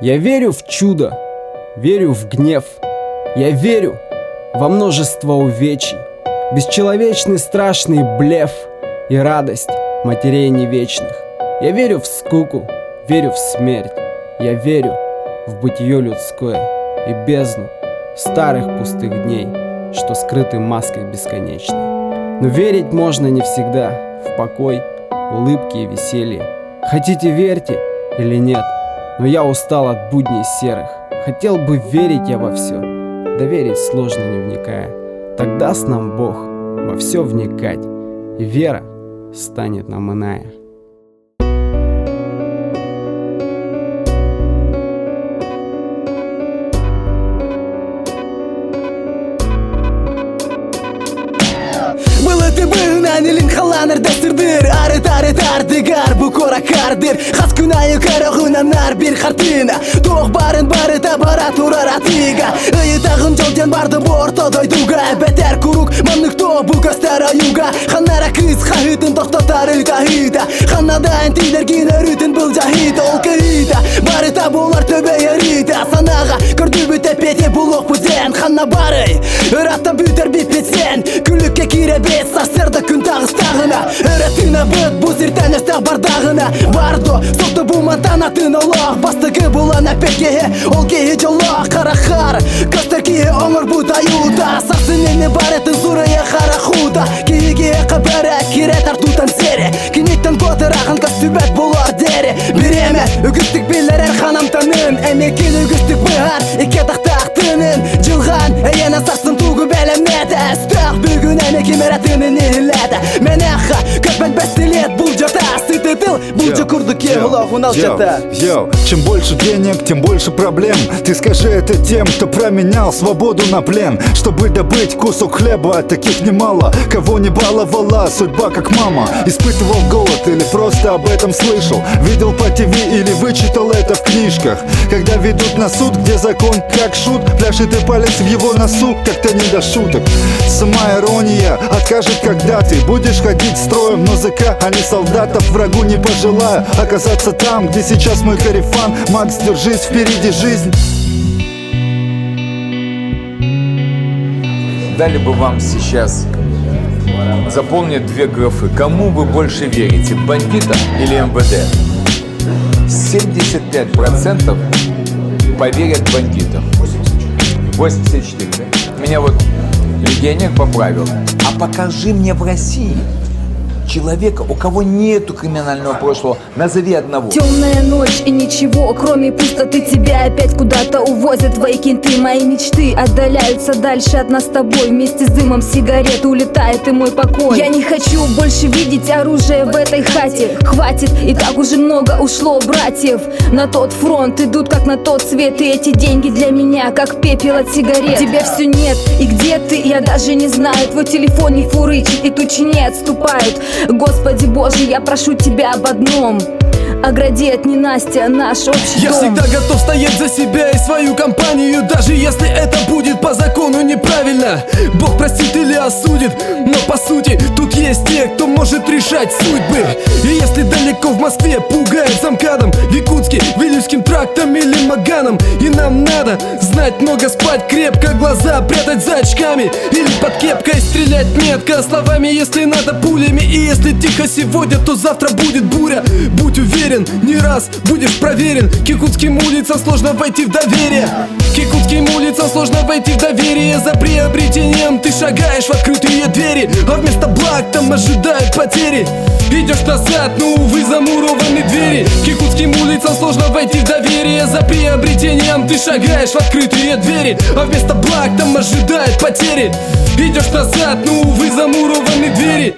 Я верю в чудо, верю в гнев. Я верю во множество увечий, бесчеловечный страшный блеф и радость матерей не вечных. Я верю в скуку, верю в смерть. Я верю в бытие людское и бездну старых пустых дней, что скрыты маской бесконечной. Но верить можно не всегда в покой, улыбки и веселье. Хотите, верьте или нет, но я устал от будней серых. Хотел бы верить я во все, да верить сложно, не вникая. Так даст нам Бог во все вникать, и вера станет нам иная. Нелин халаныр дәстүрдер, арыт дигар бу кора кардыр. Хас күнайы карагына нар бир хартына. Тоқ барын барыта бара турар атыга. Ыйтағын жолден барды борто дойдуга. Бетер курук маныкто бу көстер аюга. Ханнара кыз хахытын тоқтатары кахыта. Ханнадайын тилергин өрүтін бұл жахита. Ол кыйта барыта болар төбе ярита. Санаға көрді бүте пете бұлық бұзен. Ханна бары ырата бүтер бит бетсен. Күлікке кире бет сарсырды күн тағыстағына. Өретіна бұд бұз ертәністіқ бардағына. Бардо соқты бұл мантанатын олақ. Бастығы бұлана пекеге ол кейі жолақ. Қарақар көстер кейі оңыр бұд аюда. Сарсынені баретін зұрыя қарақуда. Кейіге қабәрі кире тартутан сере. Кенеттен көтірағын көстүбәт болар дере. Биреме үгістік білер әр ханамтанын. Әмекін үгістік бұғар ике тақтақтынын. Жылған әйені сарсын туғы бәлемет. Әстіқ бүгін әмекім әретінің іледі. Менеха көпмен 5 лет бұл жата. Сыты тыл бұл жа күрді ке ұлағын ал жата. Чем больше денег, тем больше проблем. Ты скажи это тем, кто променял свободу на плен. Чтобы добыть кусок хлеба, таких немало. Кого не баловала судьба как мама. Испытывал голод или просто об этом слышал. Видел по ТВ или вычитал это в книжках. Когда ведут на суд, где закон как шут. Пляшет и палец в его носу, как-то не до шуток. Сама ирония откажет, когда ты будешь ходить строем музыка, а не солдатов. Врагу не пожелаю оказаться там, где сейчас мой корефан. Макс, держись, впереди жизнь. Дали бы вам сейчас заполнить 2 графы. Кому вы больше верите, бандитам или МВД? 75% поверят бандитам. 84, да? Меня вот легионер поправил. А покажи мне в России человека, у кого нету криминального прошлого. Назови одного. Темная ночь и ничего, кроме пустоты. Тебя опять куда-то увозят твои кенты. Мои мечты отдаляются дальше от нас с тобой. Вместе с дымом сигарет улетает и мой покой. Я не хочу больше видеть оружие в этой хате. Хватит, и так уже много ушло братьев. На тот фронт идут как на тот свет. И эти деньги для меня как пепел от сигарет. Тебя все нет, и где ты, я даже не знаю. Твой телефон не фурычит, и тучи не отступают. Господи Боже, я прошу тебя об одном: огради от ненастья наш общий Я дом. всегда готов стоять за себя и свою компанию, даже если это будет по закону неправильно. Бог простит или осудит, но по сути тут есть те, кто может решать судьбы. И если далеко в Москве пугает замкадом, в Якутске Вилюйским трактом или Маганом, и нам надо знать много, спать крепко, глаза прятать за очками или под кепкой, стрелять метко словами, если надо пулями. И если тихо сегодня, то завтра будет буря. Будь уверен, не раз будешь проверен. К якутским улицам сложно войти в доверие. К якутским улицам сложно войти в доверие. За приобретением ты шагаешь в открытые двери, а вместо благ там ожидают потери. Идешь назад, но увы замурованы двери. К якутским улицам сложно войти в доверие. За приобретением ты шагаешь в открытые двери, а вместо благ там ожидают потери. Идешь назад, но увы замурованы двери.